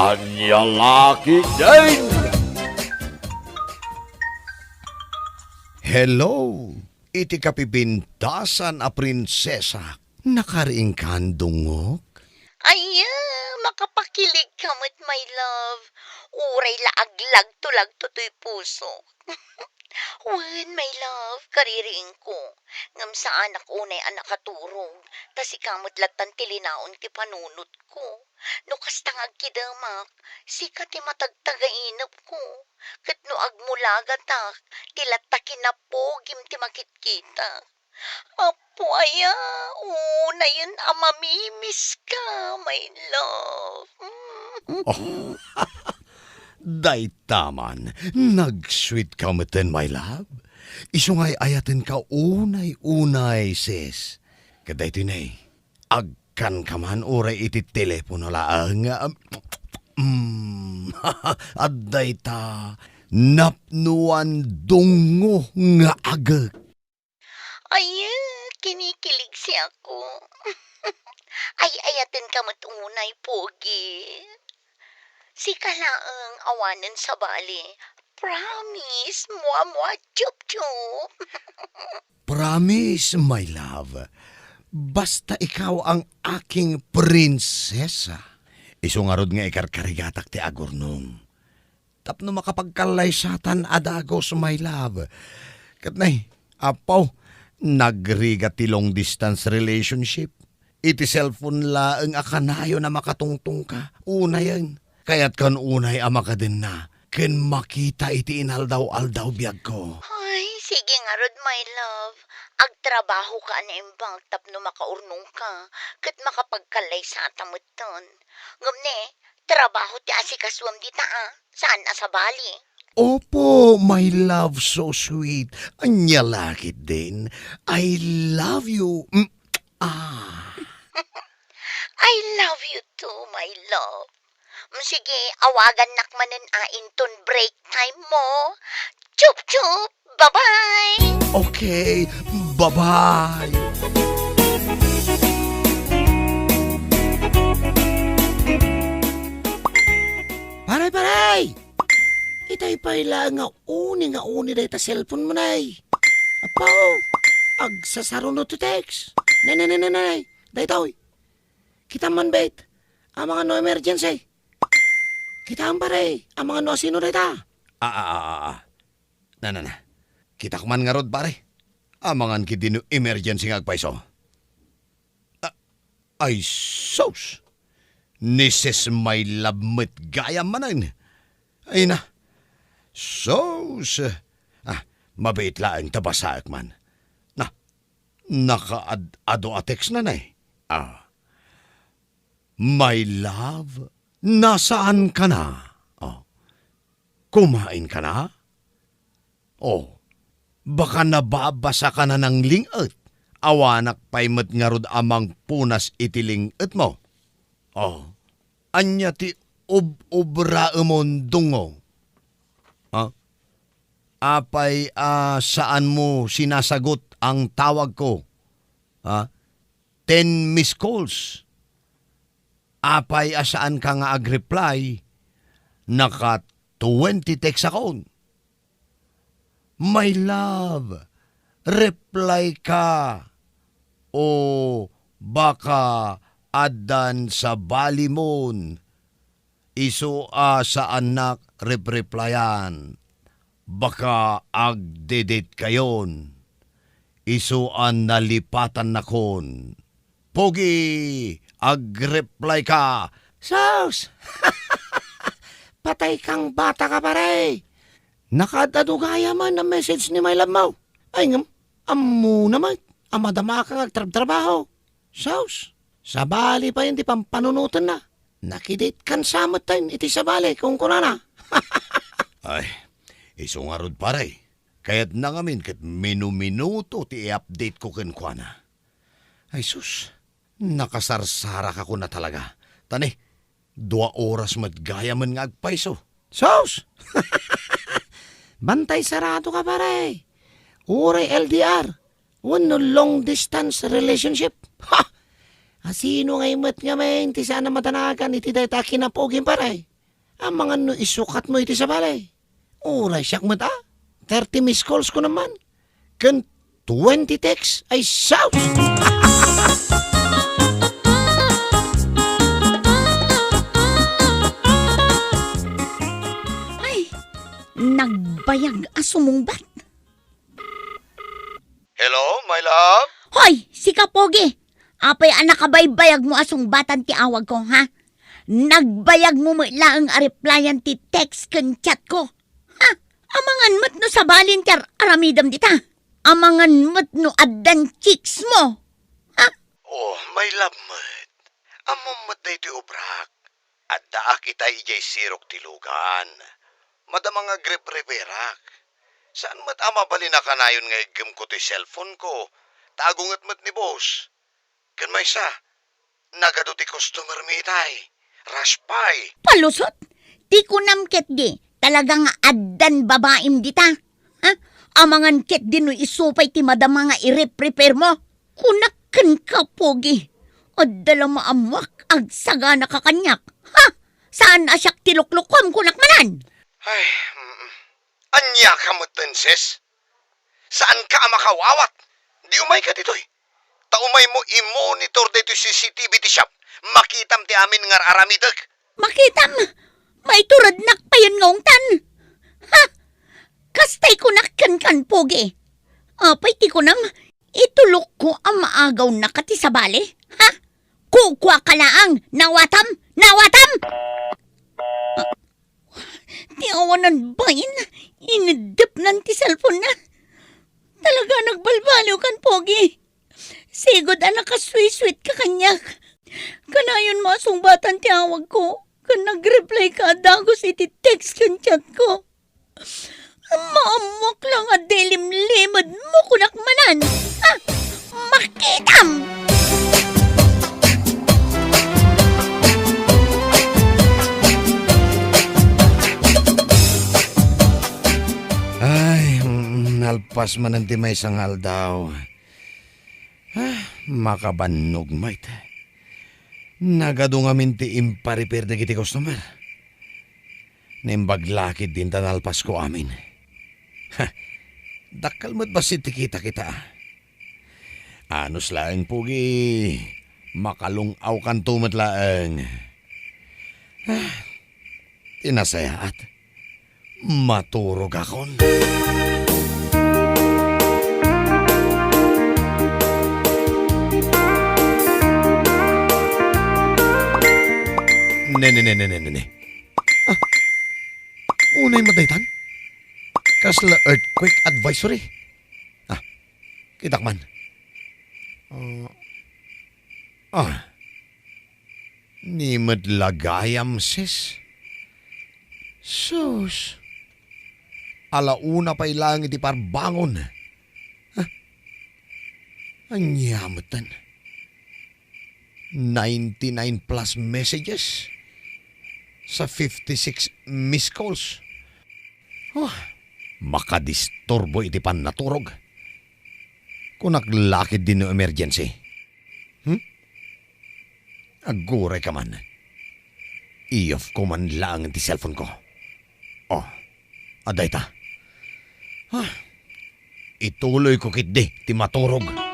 Anya laki din! Hello, iti kapipintasan a prinsesa. Nakariing kandungok? Ay, makapakilig ka mo't my love. Uray laaglag tulag to'y puso. Wen, my love, kariring ko. Ngam sa anak unay anak katurong, tas ikamot latan tilinaon ti panunot ko. No kastangag kidamak, sikat ti matagtagainap ko. Kat no agmulagatak, tilatakin na po, gim ti makitkita. Apo aya, una yun amamimiss ka, my love. Daytaman, nag-sweet ka meten, my love. Isungay ayaten ka unay-unay, sis. Kaday tinay, agkan ka man uray iti telepono laang. Aday ta, napnuan dungo nga agak. Ay, kinikilig siya ako. Ay, ayatin ka matunay, pogi. Si kalaang awanan sa bali. Promise, mua-mua, chup-chup. Promise, my love. Basta ikaw ang aking prinsesa. Isungarod nga ikarkarigatak ti agurnong. Tapno makapagkalaysatan adagos, my love. Katnay, apaw, nagriga ti long distance relationship. Iti cellphone laeng akanayo na makatungtong ka. Una yan. Kaya't kan unay ama ka din na. Ken makita iti inaldaw-aldaw biyag ko. Ay, sige nga rod, my love. Agtrabaho ka na imbang tapno makaurnong ka. Kat makapagkalay sa atamot ton. Ngamne, trabaho ti asikaswam dita Saan sa Bali? Opo, my love, so sweet. Anya lakit din. I love you. I love you too, my love. Sige, awagan nakmanen inton break time mo. Chup-chup! Bye-bye! Okay, bye-bye. Paray! Itay pa'y lang nga uni dahi ta cellphone mo nay. Apaw, agsasaro no to text. Nay. Dahi taoy. Kita man bait, ang mga no emergency. Kita ang pare, ang mga no sino dahi ta. Na. Kita man nga rod pare. Amangan kiti no emergency nga agpaiso. Ay sos. Nises may labmet gaya manan. Ay na. Sos. Mabait laang tabasaak man. Naka-ado atex na na My love, nasaan ka na? Kumain ka na? Baka nababasa ka na ng lingat. Awanak paimat nga rod amang punas itilingat mo. Anya ti obra emon dungo. Apay saan mo sinasagot ang tawag ko? 10 missed calls. Apay saan ka nga ag-reply? Naka 20 text account. My love, reply ka. O baka adan sa balimon. Iso sa anak replyan. Baka agdedit kayon. Isuan nalipatan na kon. Pogi, agreply ka. Sus! Patay kang bata ka pare. Nakadadugaya man ang message ni my love mo. Ay ngam, amu naman. Amadama kang agtrabaho. Sus! Sa bali pa yun di pampanunutan na. Nakidate kan samot tayo iti sa bali kung kunana. Ay, isungarod pare. Kaya't nangamin kat minuto ti i-update ko kenkwana. Ay sus, nakasarsara ka ko na talaga. Tani, 2 oras madgaya man nga agpaiso. Sus! Bantay sarado ka pare. Uray LDR. Wano long distance relationship. Ha! Asino nga imat nga men, ti sana matanakan, iti day ta kinapogin pare. Ang mga no isukat mo iti sa balay. Uray siyak mo ta. 30 missed calls ko naman. Kan 20 texts ay shout! Ay, nagbayag asumungbat. Hello, my love? Hoy, si Kapogi! Apay anak kabaybayag mo asong batan ti awag ko, ha? Nagbayag mo mo lang ang replyan ti text kan chat ko. Ha? Amangan mat no sa balin kar aramidam dita. Amangan mat no addan chicks mo. Ha? Oh, my love mat. Amom mat na iti obrak. At daak itay ijay sirok tilugan. Madamang agrip reperak. Saan mat ama bali na kanayon nga igam ko ti cellphone ko? Tagungat mat ni boss. Kan may sa, nagado ti customer mi itay. Raspay. Palusot? Di ko namket di. Talagang addan babaim dita. Ha? Amangan ket di no isupay ti madama nga i-prepare mo. Kunakan ka, Pogi. Adala maamak agsaga na kakanyak. Ha? Saan asyak tiluklukom kunak manan? Ay, anya ka mo sis? Saan ka makawawat? Di umay ka ditoy. Taumay mo i-monitor dito CCTV ti shop. Makitam ti amin nga aramidag. Makitam, may turad nakpayon ngong tan. Ha? Kastay ko nakkan Pogi. Apay ti ko nam, itulok ko ang maagaw na kati sa bale. Ha? Kukwa ka laang, nawatam, nawatam! Ti awanan bayin, inidip nan ti cellphone na. Talaga nagbalbaliw kan Pogi. Sigod anak ka sweet ka kanyak. Kanayon mo asong batan ti awag ko. Kan nag-reply ka dagos iti text kan chat ko. Maamok lang at delim-limad mo kunak manan. Ha? Makitam! Ay, nalpas man ang timay sangal daw. Makabanog, mate. Nagado nga minti imparipir na kiti customer. Nimbaglakid din tanalpas ko amin. Dakal mo't ba kita kita? Anos laeng pugi. Makalungaw kan tumat laeng. Tinasaya at maturog akon. Ne. Unay madaytan? Kasla earthquake advisory? Kitak man. Ni madlagayam sis. Sus. Alauna pa ilang iti parbangon. Ang yamatan. 99 plus messages sa 56 missed calls. Makadisturbo iti pan naturog. Kung naglakid din no emergency. Aguray ka man. I-off ko man lang ti cellphone ko. Aday ta. Ituloy ko kitdi ti maturog.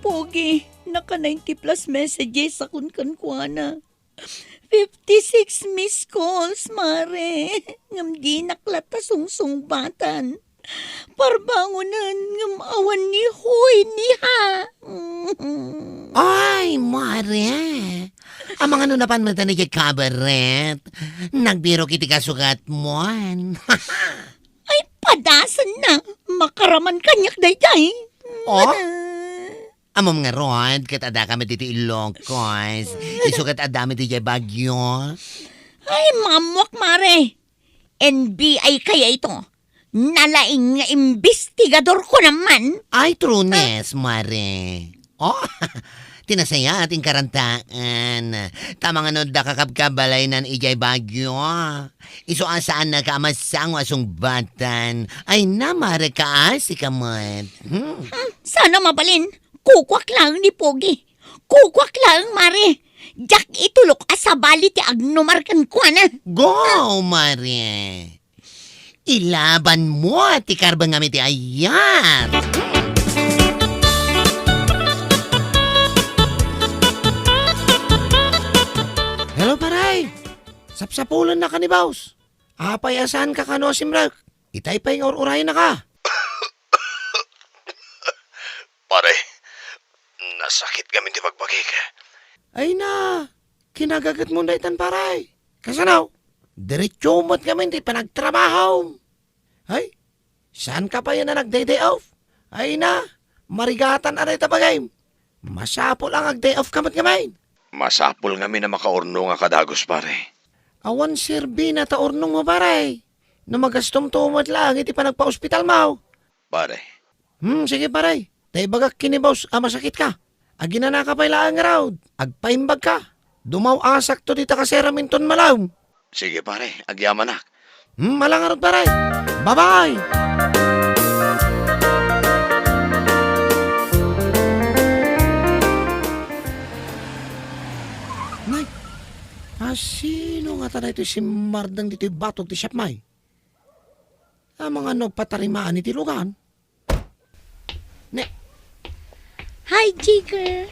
Pogi, naka 90 plus messages sa kunkankwana. 56 missed calls, mare. Ngam di naklata sungsung-batan. Parbangunan ngam awan ni Hoy ni ha. Ay, mare. Ang mga nunapan mo na kay kabaret. Nagbiro kiti kasugat mo. Ay, padasan na. Makaraman kanyak day-day. Amom nga Rod, kat ada kami dito Ilocos. Isukat adami dito Bagyo. Ay, mamok, mare. NBI kaya ito. Nalaing nga imbestigador ko naman. Ay, trunes, mare. tinasaya ating karantaan. Tamang anod na kakabkabalay ng ijay bagyo. Iso asaan na kaamasang wasong batan. Ay namare ka si kamot. Sana mabalin, kukwak lang ni Pogi. Kukwak lang, Mare. Jak itulok asabali ti agnumarkan ko na. Go, Mare. Ilaban mo ti karbang nga ti ayat. Hello, paray. Sapsapulan na ka ni Baus. Apayasan ka kano simrak. Itay pa yung urayin na ka. Pare, nasakit kami di pagbagik. Ay na, kinagagat mo na itan paray. Kasanaw, diretso mo't kami di panagtrabaho. Ay, saan ka pa yan na nag-day off? Ay na, marigatan aray tabagay. Masapol ang ag-day off kamot kamay. Masapol nga mi na makaurno nga kadagos, pare. Awan sirbi na taurnong mo paray. Na magastom tumot lang, iti pa nagpa-ospital mo. Pare, Sige paray. Tay bagak kinibaws, masakit ka. Aginana ka pa ilaan nga raw. Agpaimbag ka. Dumaw asak to dita ka seraminton malaw. sige pare, agyaman nak. Malangarot paray. Bye-bye! Nay, sino nga tanay ito si Mardang dito'y batog ti Siapmay? Ang mga nagpatarimaan ni Tilugan. Hi, Jigger.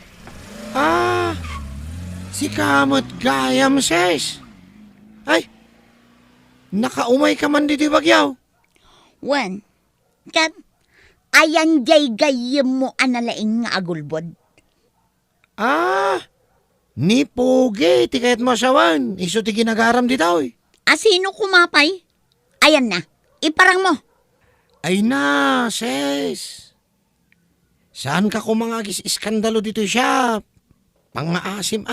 Si Kamot Gayam ses. Ay, nakaumay ka man dito'y bagyaw. Wan, kat, ayan jay gayem mo analaing nga agulbod. Ni Pogi, ti kayat masawan. Iso ti ginagaram ditaw eh. Asino kumapay? Ayan na, iparang mo. Ay na, ses. Saan ka kumangagis iskandalo dito siya? Pangmaasim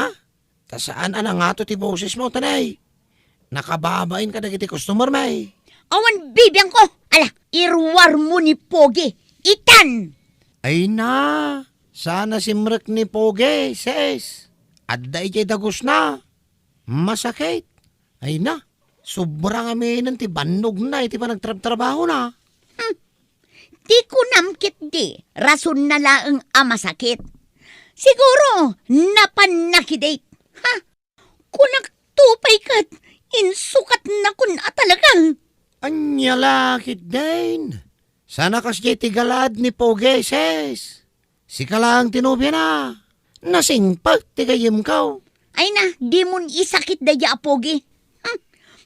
Ta saan nga to ti boses mo, tanay? Nakababain ka na kiti customer, may. Awan bibiyang ko. Ala, irwar mo ni Pogi. Itan! Ay na, sana simrek ni Pogi, ses. At da ijay dagos na. Masakit. Ay na, sobrang aminan ti bannog na, iti pa nagtrabaho na. Di ko namkit di. Rason na laang masakit. Siguro, napanakidate. Kunak tupay kat, insukat na kun talaga. Anya lakit din. Sana kasya tigalad ni Pogi, ses. Si kalang tinubya na. Nasingpag tigayim kaw. Ay na, di mo isakit daya Pogi.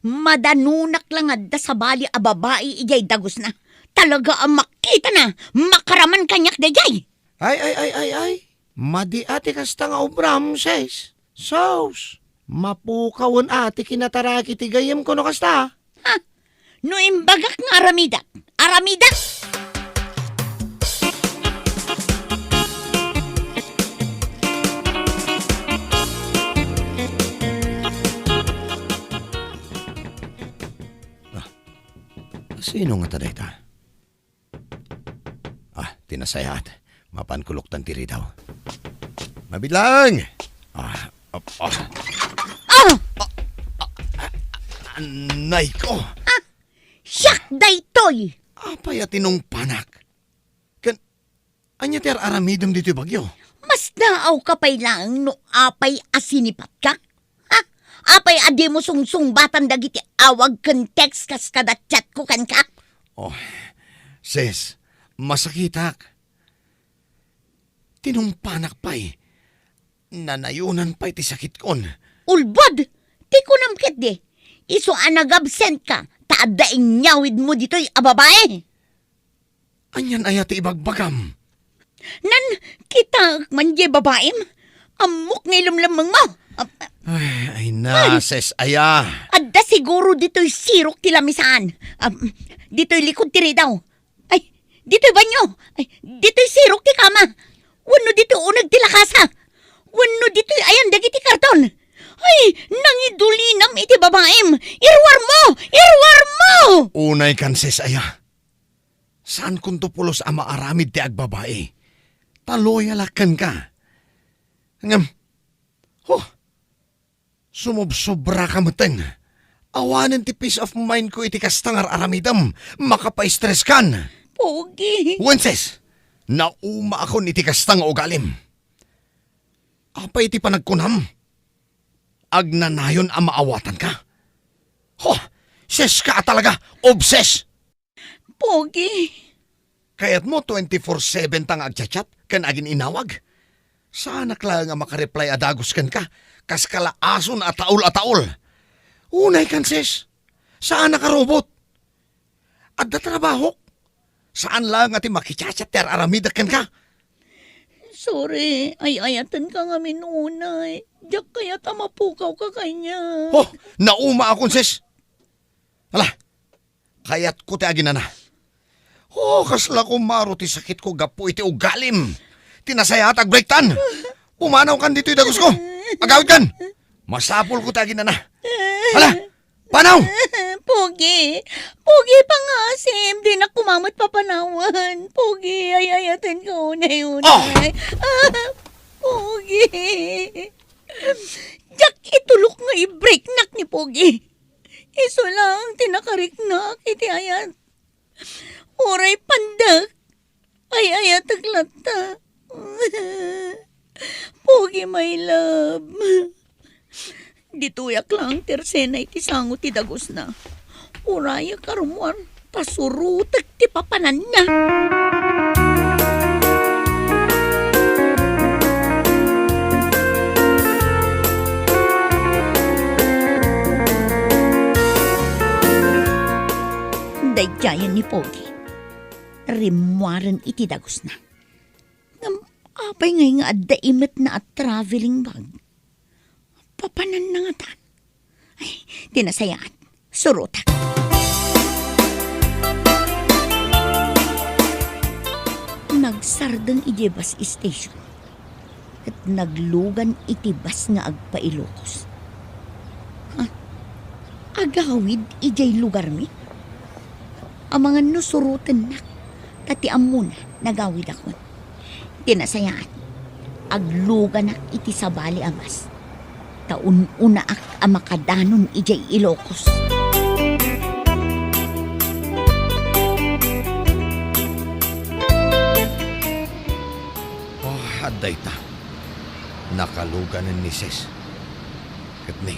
Madanunak lang adda sa bali a babae ijay dagos na. Talaga ang makita na, makaraman kanyak dayay. Ay. Madi ati kasta nga obram, ses. Sos, mapukawan ati kinataraki tigayim ko no kasta. No imbagak nga aramida. Aramida! Sino nga taday ta? Tinasayat. Mapankuloktan tiri daw. Mabidlang! Anay ko! Siyak daytoy! Apay at tinong panak. Anya ter aramidom dito bagyo. Mas naaw ka pa'y lang no apay asinipat ka? Apay adi mo sungsung batan dagiti awag kan text kas kada chat ko kan ka? Sis, masakitak. Tinumpanak pa'y. Nanayunan pa'y ti sakit kon. Ulbod! Di ko namkit di. Iso nag-absent ka. Taadaing nyawid mo dito'y ababae. Anyan ayati ibagbagam. Nan, kita manje babaem. Amok ngay lamlamang mo. Ay na, ses aya. Adda siguro dito'y sirok tilamisaan. Dito'y likod tiri daw. Ay, dito'y banyo. Ay, dito'y sirok ti kama. Wano dito unag tilakasa. Wano dito'y ayan dagiti karton. Ay, nangidulinam iti babaem. Irwar mo! Irwar mo! Unay kan ses aya. Saan kun to pulos ama aramid ti agbabae? Taloyalakan ka. Ngam. Oh. Sumubsobra ka mateng. Awanan ti peace of mind ko iti kastangar aramidam. Makapa-stress kan. Pogi. Wences, nauma ako iti kastang ugalim. Apa iti panagkunam? Agnanayon ang maawatan ka. Ho, ses ka talaga, obses. Pogi. Kaya't mo 24/7 tang agchat-chat kan agin inawag. Sana klang nga makareply adagos kan ka, kas kalaason at taol. Unay kan ses, saan nakarobot? At trabaho, saan lang ati makichat-chat ter aramidak kan ka? Sorry, ay ayatan ka nga minunay. Diyak kaya tamapukaw ka kanya. Oh, nauma akong ses. Hala, kayat ko ti agin na. Oh, kasla ko maro ti sakit ko gapo iti ugalim. Tinasaya at agbrektan. Pumanaw kan dito idagos ko. Agawid kan. Masapol ko ti agin na. Hala, panaw! Pogi, Pogi pangasim, di na kumamot papanawan. Pogi, ay ayatan ka unay. Pogi. Diyak itulok nga i-break nak ni Pogi. Iso lang, tinakariknak, iti ayat. Oray pandak. Ay taglata. Pogi, my love. Dituyak lang tersena iti sangot ti dagos na. Oraya karumuan. Pasurutak ti papanan na. Dayjayan ni Pogi. Rimuaran iti dagos na. Apay ngay nga adaimet na at traveling bag. Papanan na nga tan. Ay, tinasayaan. Surutak. Nagsardang iti bus station. At naglugan iti bus nga agpailokos. Agawid ijay lugar mi? Ang mga nusurutan na, tati amuna, nagawid ako. Tinasayaan, agluga na iti sabali amas. Taun-una ak amakadanon ijay Ilocos. Oh, haday ta. Nakaluganan ni Ses. Kat ni,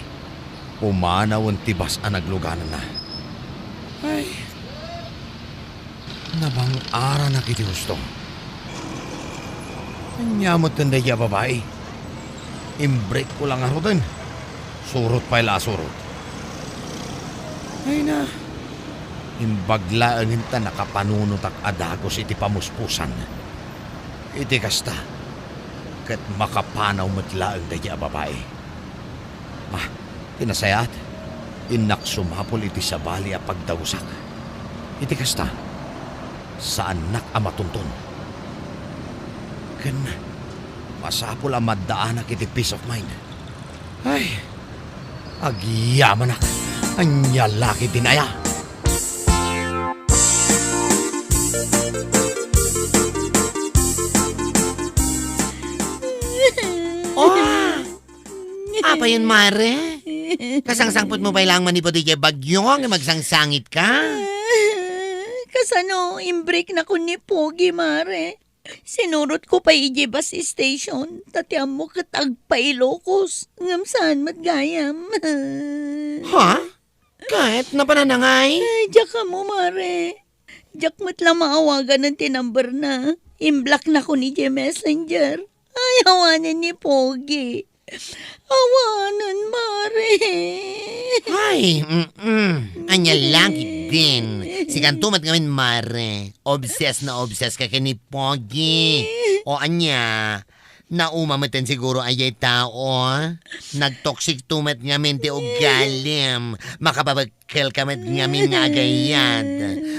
umanaw ang tibas ang nagluganan na. Ay, nabang ara na kiti gusto. Anyamot ang daya babae. Imbreak ko lang aro din. Surot pa ila surot. Ay na. Imbagla ang hinta nakapanunot ak adagos iti pamuspusan. Iti kasta. Kat makapanaw matla ang daya babae. Tinasayat. Inak sumapol iti sabali a pagdawsak. Iti kasta. Sa anak a matuntun. Ken masapol ang maddaanak iti peace of mind. Ay, agyaman ak. Anya laki dinaya. Apa yun, Mare? Kasangsangpot mo ba ilang manipod iti bagyo nga magsangsangit ka? Kasano, imbreak na ko ni Pogi, Mare. Sinurot ko pa iji bus station. Tatiam mo katag pa Ilocos. Ngamsaan matgayam. Ha? Kahit na pananangay? Ay, diyak ka mo, Mare. Diyak mo't lang maawagan ng tinumber na. Imblock na ko ni J Messenger. Ay, awanan ni Pogi. Awanan, Mare. Ay, anya langit din. Si kantumat ngamin, Mare. Obsessed ka kini Pogi. O anya, naumamatan siguro ayay tao. Nagtoxic tumat ngamin ti ugalim. Makapabagkel kamat ngamin nga agayad.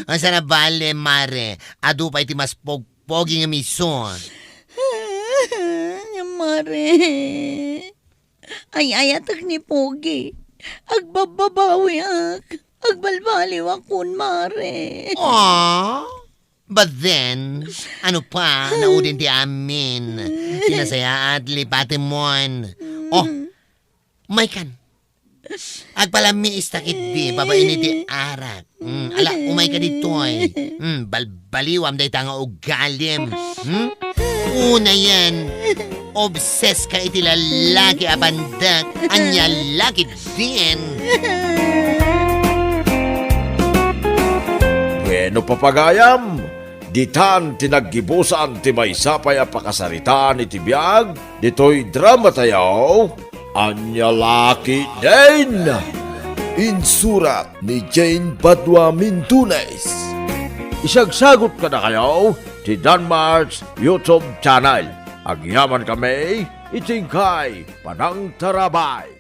O sana bale, Mare. Adu pa iti mas pogpogi nga mison. Mare. Ay ayatak ni Pogi. Agbababawi ak. Agbalbaliw akon, Mare. Aww, But then, ano pa, naudin ti amin. Tinasaya at lipatimon. Oh, may kan. Agpalami istakit di, babae ni ti arak. Ala, umay ka ditoy. Balbaliwam day tanga ugalim. Una yan, obses ka iti lalaki abandak, anya laki din. Bueno papagayam, ditan tinaggibusan ti may sapay a pakasaritaan iti biyag, dito'y drama tayaw, anya laki din. Insurat ni Jane Padua Mintunes. Isagsagot ka na kayo ti Danmar's YouTube channel. Agyaman kami, itingkay Panang Tarabay.